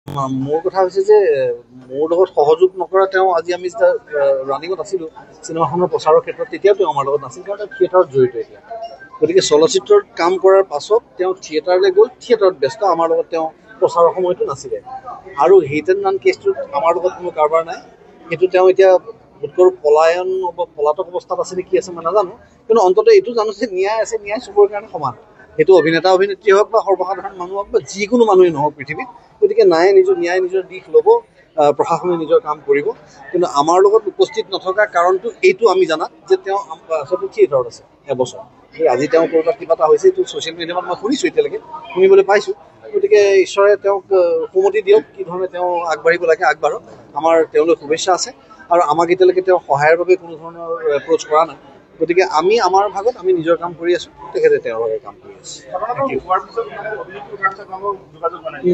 মোৰ কথা হৈছে যে মোৰ লগত সহযোগ নকৰা তেওঁ আজি আমি যেতিয়া ৰানিঙত আছিলোঁ চিনেমাখনৰ প্ৰচাৰৰ ক্ষেত্ৰত তেতিয়াও তেওঁ আমাৰ লগত নাছিল কাৰণ তেওঁ থিয়েটাৰত জড়িত এতিয়া গতিকে চলচ্চিত্ৰত কাম কৰাৰ পাছত তেওঁ থিয়েটাৰলৈ গ'ল থিয়েটাৰত ব্যস্ত আমাৰ লগত তেওঁ প্ৰচাৰৰ সময়তো নাছিলে আৰু হিট এণ্ড ৰান কেছটোত আমাৰ লগত কোনো কাৰবাৰ নাই সেইটো তেওঁ এতিয়া বোধকৰো পলায়ন পলাতক অৱস্থাত আছে নে কি আছে মই নাজানো কিন্তু অন্ততঃ এইটো জানো যে ন্যায় আছে ন্যায় চবৰে কাৰণে সমান সেইটো অভিনেতা অভিনেত্ৰী হওক বা সৰ্বসাধাৰণ মানুহ হওক বা যিকোনো মানুহেই নহওক পৃথিৱীত গতিকে ন্যায় নিজৰ দিশ ল'ব প্ৰশাসনে নিজৰ কাম কৰিব কিন্তু আমাৰ লগত উপস্থিত নথকা কাৰণটো এইটো আমি জানাত যে তেওঁ আচলতে থিয়েটাৰত আছে এবছৰ আজি তেওঁ ক'ৰবাত কিবা এটা হৈছে এইটো ছ'চিয়েল মিডিয়াত মই শুনিছোঁ এতিয়ালৈকে শুনিবলৈ পাইছোঁ গতিকে ঈশ্বৰে তেওঁক সুমতি দিয়ক কি ধৰণে তেওঁ আগবাঢ়িব লাগে আগবাঢ়ক আমাৰ তেওঁলৈ শুভেচ্ছা আছে আৰু আমাক এতিয়ালৈকে তেওঁ সহায়ৰ বাবে কোনো ধৰণৰ এপ্ৰ'চ কৰা নাই গতিকে আমি আমাৰ ভাগত আমি নিজৰ কাম কৰি আছোঁ তেখেতে তেওঁৰ ভাগে কাম কৰি আছে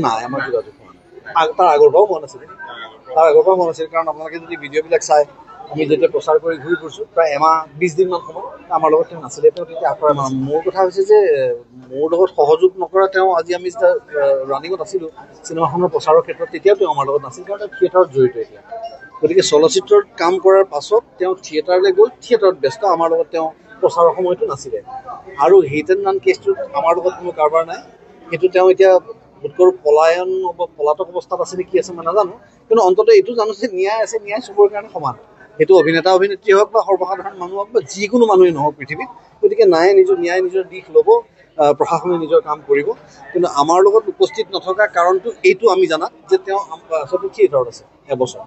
নাই আমাৰ যোগাযোগ হোৱা নাই তাৰ আগৰ পৰাও মন আছিলে কাৰণ আপোনালোকে যদি ভিডিঅ'বিলাক চাই আমি যেতিয়া প্ৰচাৰ কৰি ঘূৰি ফুৰিছোঁ প্ৰায় এমাহ 20 দিনমান সময় আমাৰ লগত তেওঁ নাছিলে তেওঁ তেতিয়া আঁতৰাই মোৰ কথা হৈছে যে মোৰ লগত সহযোগ নকৰা তেওঁ আজি আমি যেতিয়া ৰানিঙত আছিলোঁ চিনেমাখনৰ প্ৰচাৰৰ ক্ষেত্ৰত তেতিয়াও তেওঁ আমাৰ লগত নাছিল কাৰণ তেওঁ থিয়েটাৰত জড়িত এতিয়া গতিকে চলচ্চিত্ৰত কাম কৰাৰ পাছত তেওঁ থিয়েটাৰলৈ গ'ল থিয়েটাৰত ব্যস্ত আমাৰ লগত তেওঁ প্ৰচাৰৰ সময়তো নাছিলে আৰু হিট এণ্ড ৰান কেছটোত আমাৰ লগত কোনো কাৰবাৰ নাই সেইটো তেওঁ এতিয়া বোধকৰো পলায়ন পলাতক অৱস্থাত আছে নে কি আছে মই নাজানো কিন্তু অন্ততঃ এইটো জানো যে ন্যায় আছে ন্যায় চবৰে কাৰণে সমান সেইটো অভিনেতা অভিনেত্ৰী হওক বা সৰ্বসাধাৰণ মানুহ হওক বা যিকোনো মানুহেই নহওক পৃথিৱীত গতিকে ন্যায় নিজৰ দিশ ল'ব প্ৰশাসনে নিজৰ কাম কৰিব কিন্তু আমাৰ লগত উপস্থিত নথকা কাৰণটো এইটো আমি জানাত যে তেওঁ আচলতে থিয়েটাৰত আছে এবছৰ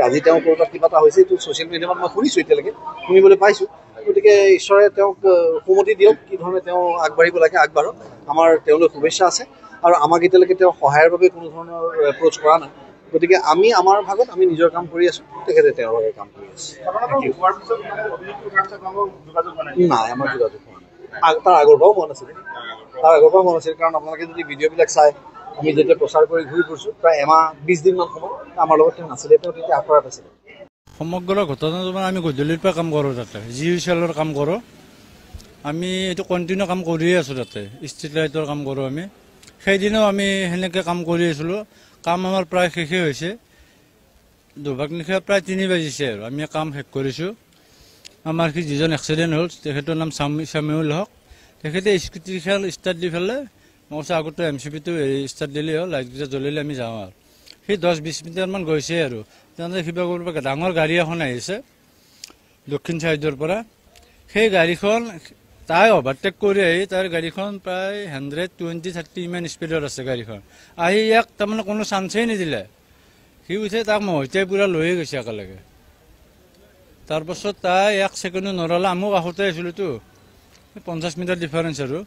আজি তেওঁ ক'ৰবাত কিবা এটা হৈছে এইটো ছ'চিয়েল মিডিয়াত মই শুনিছোঁ এতিয়ালৈকে শুনিবলৈ পাইছোঁ গতিকে ঈশ্বৰে তেওঁক সুমতি দিয়ক কি ধৰণে তেওঁ আগবাঢ়িব লাগে আগবাঢ়ক আমাৰ তেওঁলৈ শুভেচ্ছা আছে আৰু আমাক এতিয়ালৈকে তেওঁ সহায়ৰ বাবে কোনো ধৰণৰ এপ্ৰ'চ কৰা নাই গতিকে আমি আমাৰ ভাগত আমি নিজৰ কাম কৰি আছোঁ তেখেতে তেওঁৰ ভাগে কাম কৰি আছে নাই আমাৰ যোগাযোগ হোৱা নাই তাৰ আগৰ পৰাও মন আছিলে কাৰণ আপোনালোকে যদি ভিডিঅ'বিলাক চাই আমি যেতিয়া প্ৰচাৰ কৰি ঘূৰি ফুৰিছোঁ প্ৰায় এমাহ 20 দিনমান সময় আমাৰ লগত তেওঁ নাছিলে তেওঁ তেতিয়া আঁতৰাই পাইছিলে সমগ্ৰ ঘটনাটো মানে আমি গধূলিৰ পৰা কাম কৰোঁ তাতে জিইউচিএলৰ কাম কৰোঁ আমি এইটো কণ্টিনিউ কাম কৰিয়ে আছোঁ তাতে ষ্ট্ৰীট লাইটৰ কাম কৰোঁ আমি সেইদিনাও আমি সেনেকৈ কাম কৰি আছিলোঁ কাম আমাৰ প্ৰায় শেষেই হৈছে দুভাগ নিশা প্ৰায় 3 বাজিছে আৰু আমি কাম শেষ কৰিছোঁ আমাৰ যিজন এক্সিডেণ্ট হ'ল তেখেতৰ নাম চামিউল হক তেখেতে স্কুটিখন ষ্টাৰ্ট দি পেলাই মই কৈছোঁ আগতে MCPটো ষ্টাৰ্ট দিলেই হ'ল লাইটকেইটা জ্বলিলে আমি যাওঁ আৰু সি 10-20 মিনিটমান গৈছে আৰু তেনেকৈ কিবা কৰিব ডাঙৰ গাড়ী এখন আহিছে দক্ষিণ ছাইডৰ পৰা সেই গাড়ীখন তাই অভাৰটেক কৰি আহি তাৰ গাড়ীখন প্ৰায় 120-130 ইমান স্পীডত আছে গাড়ীখন আহি ইয়াক তাৰমানে কোনো চান্সেই নিদিলে সি উঠে তাক মহতিয়াই পূৰা লৈয়ে গৈছে একেলগে তাৰপাছত তাই 1 ছেকেণ্ডো নৰলে আমো কাষতে আছিলোঁতো 50 মিটাৰ ডিফাৰেঞ্চ আৰু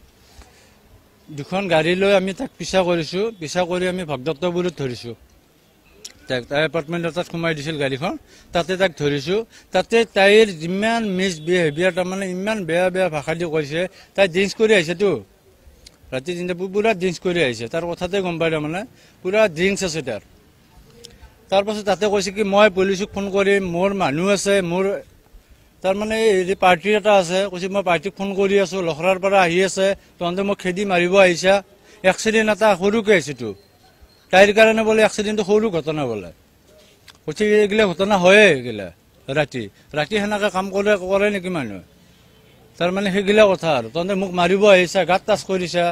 দুখন গাড়ী লৈ আমি তাক পিছা কৰিছোঁ পিছা কৰি আমি ভগদত্তপুৰত ধৰিছোঁ তাক তাই এপাৰ্টমেণ্ট এটাত সোমাই দিছিল গাড়ীখন তাতে তাক ধৰিছোঁ তাতে তাইৰ যিমান মিছবিহেভিয়াৰ তাৰমানে ইমান বেয়া ভাষা দি কৈছে তাই ড্ৰিংকছ কৰি আহিছেতো ৰাতি 3টা পূৰা ড্ৰিংকছ কৰি আহিছে তাৰ কথাতে গম পাই তাৰমানে পূৰা ড্ৰিংকছ আছে তাৰপাছত তাতে কৈছে কি মই পুলিচক ফোন কৰিম মোৰ মানুহ আছে মোৰ তাৰমানে হেৰি পাৰ্টি এটা আছে কৈছে মই পাৰ্টিক ফোন কৰি আছোঁ লখৰাৰ পৰা আহি আছে তহঁতে মোক খেদি মাৰিব আহিছা এক্সিডেণ্ট এটা সৰুকৈ আহিছেতো তাইৰ কাৰণে বোলে এক্সিডেণ্টটো সৰু ঘটনা বোলে কৈছে এইগিলা ঘটনা হয়ে এইগিলা ৰাতি সেনেকৈ কাম কৰে নেকি মানুহে তাৰমানে সেইগিলা কথা আৰু তহঁতে মোক মাৰিব আহিছা গাত টাচ কৰিছা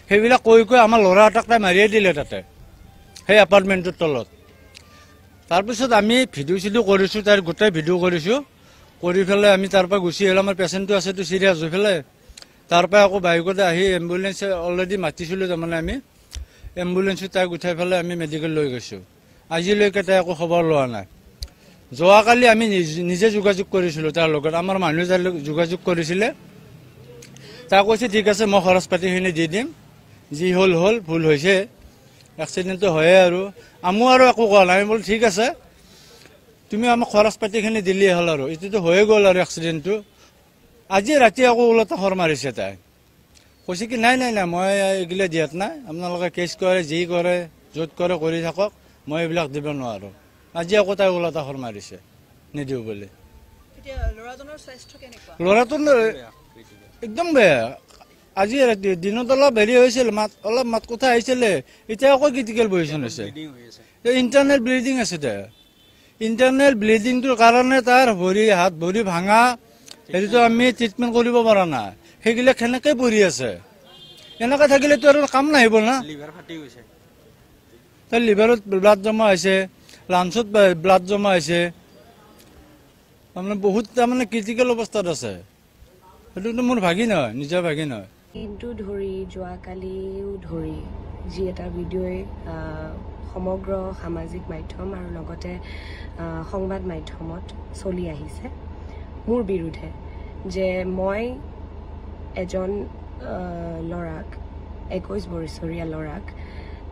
সেইবিলাক কৈ আমাৰ ল'ৰা এটাক তাই মাৰিয়ে দিলে তাতে সেই এপাৰ্টমেণ্টটোৰ তলত তাৰপিছত আমি ভিডিঅ' কৰিছোঁ তাইৰ গোটেই ভিডিঅ' কৰিছোঁ কৰি পেলাই আমি তাৰ পৰা গুচি আহিলোঁ আমাৰ পেচেণ্টটো আছেতো চিৰিয়াছ হৈ পেলাই তাৰ পৰা আকৌ বাইকতে আহি এম্বুলেঞ্চ অলৰেডি মাতিছিলোঁ তাৰমানে আমি এম্বুলেঞ্চত তাইক উঠাই পেলাই আমি মেডিকেল লৈ গৈছোঁ আজিলৈকে তাই একো খবৰ লোৱা নাই যোৱাকালি আমি নিজে যোগাযোগ কৰিছিলোঁ তাৰ লগত আমাৰ মানুহে তাৰ লগত যোগাযোগ কৰিছিলে তাই কৈছে ঠিক আছে মই খৰচ পাতিখিনি দি দিম যি হ'ল ভুল হৈছে এক্সিডেণ্টটো হয়ে আৰু আমো আৰু একো কোৱা নাই আমি বোলো ঠিক আছে তুমি আমাক খৰচ পাতিখিনি দিলেই হ'ল আৰু এইটোতো হৈয়ে গ'ল আৰু এক্সিডেণ্টটো আজি ৰাতি আকৌ ওলটা খৰ মাৰিছে তাই কৈছে কি নাই মই এইগিলা দিয়াত নাই আপোনালোকে কেছ কৰে যি কৰে য'ত কৰে কৰি থাকক মই এইবিলাক দিব নোৱাৰোঁ আজি আকৌ তাই ওলটা খৰ মাৰিছে নিদিওঁ বুলি ল'ৰাটোৰ একদম বেয়া আজি দিনত অলপ হেৰি হৈছিল অলপ মাত কথা আহিছিলে এতিয়া আকৌ ক্ৰিটিকেল পজিশ্যন হৈছে ইণ্টাৰনেল ব্লিডিং আছে দে ইণ্টাৰনেল ব্লিডিংটোৰ কাৰণে তাৰ হাত ভৰি ভাঙা হেৰিটো আমি ট্ৰিটমেণ্ট কৰিব পৰা নাই সেইবিলাক সেনেকৈ পৰি আছে এনেকৈ থাকিলেতো আৰু কাম নাহিব না তাৰ লিভাৰত ব্লাড জমা হৈছে লাঞ্চত ব্লাড জমা হৈছে তাৰমানে বহুত তাৰমানে ক্ৰিটিকেল অৱস্থাত আছে সেইটোতো মোৰ ভাগি নহয় নিজৰ ভাগি নহয় দিনটো ধৰি যোৱাকালিও ধৰি যি এটা ভিডিঅ'ই সমগ্ৰ সামাজিক মাধ্যম আৰু লগতে সংবাদ মাধ্যমত চলি আহিছে মোৰ বিৰুদ্ধে যে মই এজন ল'ৰাক 21 বছৰীয়া ল'ৰাক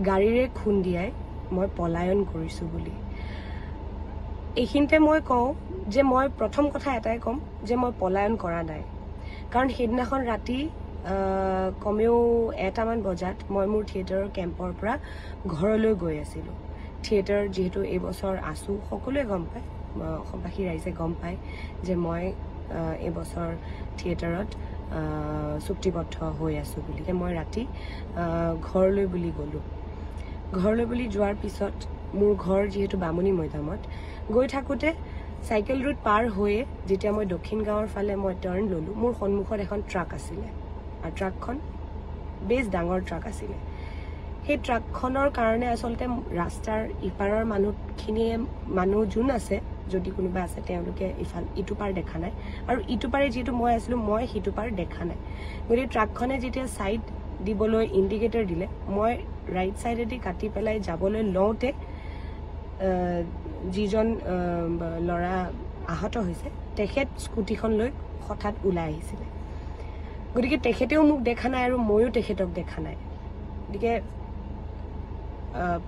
গাড়ীৰে খুন্দিয়াই মই পলায়ন কৰিছোঁ বুলি এইখিনিতে মই কওঁ যে মই প্ৰথম কথা এটাই ক'ম যে মই পলায়ন কৰা নাই কাৰণ সেইদিনাখন ৰাতি কমেও 1টামান বজাত মই মোৰ থিয়েটাৰৰ কেম্পৰ পৰা ঘৰলৈ গৈ আছিলোঁ থিয়েটাৰ যিহেতু এইবছৰ আছোঁ সকলোৱে গম পায় অসমবাসী ৰাইজে গম পায় যে মই এইবছৰ থিয়েটাৰত চুক্তিবদ্ধ হৈ আছোঁ বুলি মই ৰাতি ঘৰলৈ বুলি গ'লোঁ ঘৰলৈ বুলি যোৱাৰ পিছত মোৰ ঘৰ যিহেতু বামুণী মৈদামত গৈ থাকোঁতে চাইকেল ৰুট পাৰ হৈয়ে যেতিয়া মই দক্ষিণ গাঁৱৰ ফালে মই টাৰ্ণ ল'লোঁ মোৰ সন্মুখত এখন ট্ৰাক আছিলে আৰু ট্ৰাকখন বেছ ডাঙৰ ট্ৰাক আছিলে সেই ট্ৰাকখনৰ কাৰণে আচলতে ৰাস্তাৰ ইপাৰৰ মানুহ যোন আছে যদি কোনোবা আছে তেওঁলোকে ইটো পাৰ দেখা নাই আৰু ইটো পাৰে যিহেতু মই আছিলোঁ মই সিটো পাৰ দেখা নাই গতিকে ট্ৰাকখনে যেতিয়া ছাইড দিবলৈ ইণ্ডিকেটৰ দিলে মই ৰাইট ছাইডেদি কাটি পেলাই যাবলৈ লওঁতে যিজন ল'ৰা আহত হৈছে তেখেত স্কুটিখন লৈ হঠাৎ ওলাই আহিছিলে গতিকে তেখেতেও মোক দেখা নাই আৰু ময়ো তেখেতক দেখা নাই গতিকে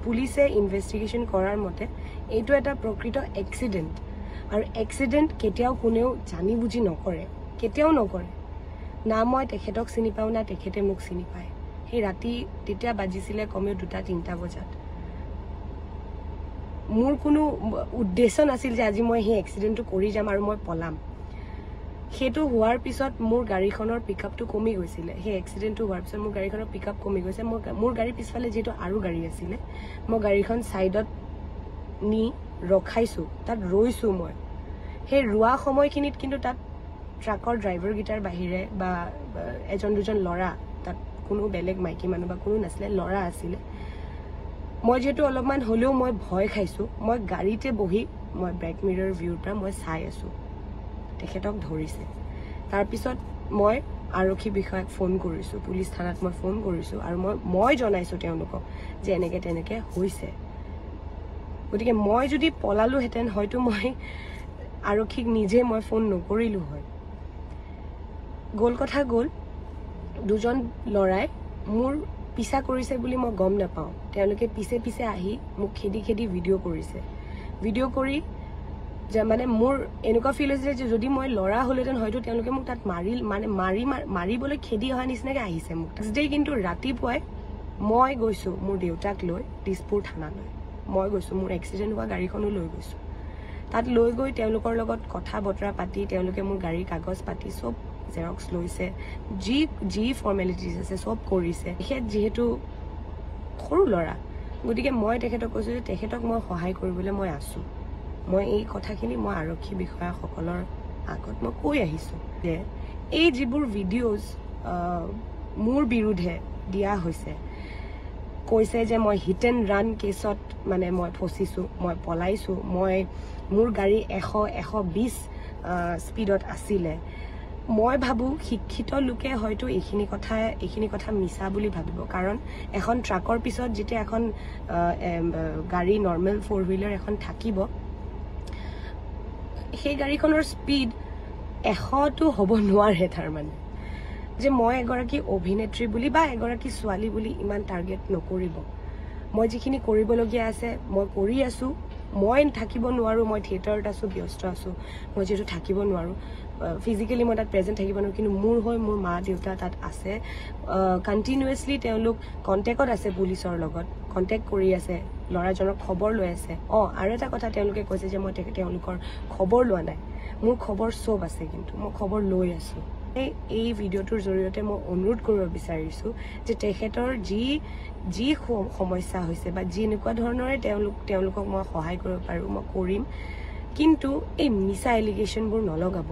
পুলিচে ইনভেষ্টিগেশ্যন কৰাৰ মতে এইটো এটা প্ৰকৃত এক্সিডেণ্ট আৰু এক্সিডেণ্ট কেতিয়াও কোনেও জানি বুজি নকৰে কেতিয়াও নকৰে না মই তেখেতক চিনি পাওঁ না তেখেতে মোক চিনি পায় সেই ৰাতি তেতিয়া বাজিছিলে কমেও 2-3টা বজাত মোৰ কোনো উদ্দেশ্য নাছিল যে আজি মই সেই এক্সিডেণ্টটো কৰি যাম আৰু মই পলাম সেইটো হোৱাৰ পিছত মোৰ গাড়ীখনৰ পিকআপটো কমি গৈছিলে সেই এক্সিডেণ্টটো হোৱাৰ পিছত মোৰ গাড়ীখনৰ পিকআপ কমি গৈছে মোৰ গাড়ীৰ পিছফালে যিহেতু আৰু গাড়ী আছিলে মই গাড়ীখন ছাইডত নি ৰখাইছোঁ তাত ৰৈছোঁ মই সেই ৰোৱা সময়খিনিত কিন্তু তাত ট্ৰাকৰ ড্ৰাইভাৰকেইটাৰ বাহিৰে বা এজন দুজন ল'ৰা তাত কোনো বেলেগ মাইকী মানুহ বা কোনো নাছিলে ল'ৰা আছিলে মই যেহেতু অলপমান হ'লেও মই ভয় খাইছোঁ মই গাড়ীতে বহি মই বেক মিৰৰ ভিউৰ পৰা মই চাই আছোঁ তেখেতক ধৰিছে তাৰপিছত মই আৰক্ষী বিষয়াক ফোন কৰিছোঁ পুলিচ থানাত মই ফোন কৰিছোঁ আৰু মই জনাইছোঁ তেওঁলোকক যে এনেকৈ তেনেকৈ হৈছে গতিকে মই যদি পলালোহেঁতেন হয়তো মই আৰক্ষীক নিজে মই ফোন নকৰিলোঁ হয় গ'ল কথা গ'ল দুজন ল'ৰাই মোৰ পিছা কৰিছে বুলি মই গম নাপাওঁ তেওঁলোকে পিছে পিছে আহি মোক খেদি খেদি ভিডিঅ' কৰিছে ভিডিঅ' কৰি যে মানে মোৰ এনেকুৱা ফিল হৈছে যে যদি মই ল'ৰা হ'লেহেঁতেন হয়তো তেওঁলোকে মোক তাত মাৰিবলৈ খেদি অহা নিচিনাকৈ আহিছে মোক নেক্সট ডে কিন্তু ৰাতিপুৱাই মই গৈছোঁ মোৰ দেউতাক লৈ দিছপুৰ থানালৈ মই গৈছোঁ মোৰ এক্সিডেণ্ট হোৱা গাড়ীখনো লৈ গৈছোঁ তাত লৈ গৈ তেওঁলোকৰ লগত কথা বতৰা পাতি তেওঁলোকে মোৰ গাড়ীৰ কাগজ পাতি চব জেৰক্স লৈছে যি ফৰ্মেলিটিজ আছে চব কৰিছে তেখেত যিহেতু সৰু ল'ৰা গতিকে মই তেখেতক কৈছোঁ যে তেখেতক মই সহায় কৰিবলৈ মই আছোঁ মই এই কথাখিনি মই আৰক্ষী বিষয়াসকলৰ আগত মই কৈ আহিছোঁ যে এই যিবোৰ ভিডিঅ'জ মোৰ বিৰুদ্ধে দিয়া হৈছে কৈছে যে মই হিট এণ্ড ৰান কেছত মানে মই ফচিছোঁ মই পলাইছোঁ মোৰ গাড়ী 100-120 স্পীডত আছিলে মই ভাবোঁ শিক্ষিত লোকে হয়তো এইখিনি কথা মিছা বুলি ভাবিব কাৰণ এখন ট্ৰাকৰ পিছত যেতিয়া এখন গাড়ী নৰ্মেল 4-হুইলাৰ এখন থাকিব সেই গাড়ীখনৰ স্পীড 100টো হ'ব নোৱাৰে তাৰমানে যে মই এগৰাকী অভিনেত্ৰী বুলি বা এগৰাকী ছোৱালী বুলি ইমান টাৰ্গেট নকৰিব মই যিখিনি কৰিবলগীয়া আছে মই কৰি আছোঁ মই থাকিব নোৱাৰোঁ মই থিয়েটাৰত আছোঁ ব্যস্ত আছোঁ মই যিহেতু থাকিব নোৱাৰোঁ ফিজিকেলি মই তাত প্ৰেজেণ্ট থাকিব নোৱাৰোঁ কিন্তু মোৰ মা দেউতা তাত আছে কণ্টিনিউৱাছলি তেওঁলোক কণ্টেক্টত আছে পুলিচৰ লগত কণ্টেক্ট কৰি আছে ল'ৰাজনৰ খবৰ লৈ আছে আৰু এটা কথা তেওঁলোকে কৈছে যে মই তেওঁলোকৰ খবৰ লোৱা নাই মোৰ খবৰ চব আছে কিন্তু মই খবৰ লৈ আছোঁ এই ভিডিঅ'টোৰ জৰিয়তে মই অনুৰোধ কৰিব বিচাৰিছোঁ যে তেখেতৰ যি সমস্যা হৈছে বা যি এনেকুৱা ধৰণৰে তেওঁলোকক মই সহায় কৰিব পাৰোঁ মই কৰিম, কিন্তু এই মিছা এলিগেশ্যনবোৰ নলগাব।